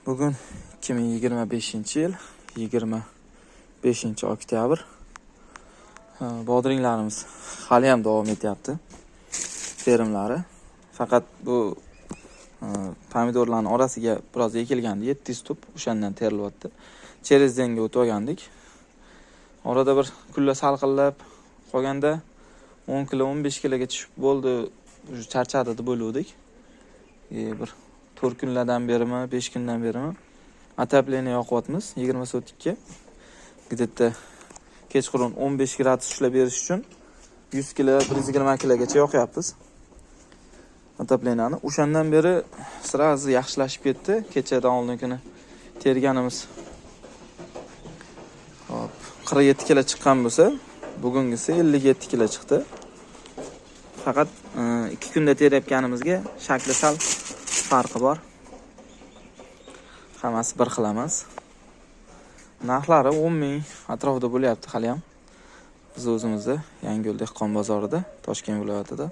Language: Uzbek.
Bugun 2025-yil 25-oktyabr. Bodringlarimiz hali ham davom etyapti. Terimlari. Faqat bu pomidorlarning orasiga biroz ekilgandi, 700 tup o'shandan terilyapti. Cherezdanga o'tib olgandik. Orada bir kunlar salqinlab qolganda 10 kilo, 15 kiloga tushib bo'ldi. Charchadi deb o'yladik. Bir 4 kunlardan berimi, 5 kundan berimi atapleni yoqyapmiz 20 sotikka. Где-то kechqurun 15 gradus ushlab berish uchun 100 kilo, 120 kilogacha yoqyapmiz. Ataplenani o'shandan beri sirazi yaxshilashib ketdi. Kechadan oldingini terganimiz. Hop, 47 kilo chiqqan bo'lsa, bugungisi 57 kilo chiqdi. Faqat 2 kunda terayotganimizga shakli sal farqi bor. Hammasi bir xil emas. Narxlari 10 ming atrofida bo'lyapti hali ham. Biz o'zimizda Yangiyo'l dehqon bozorida, Toshkent viloyatida.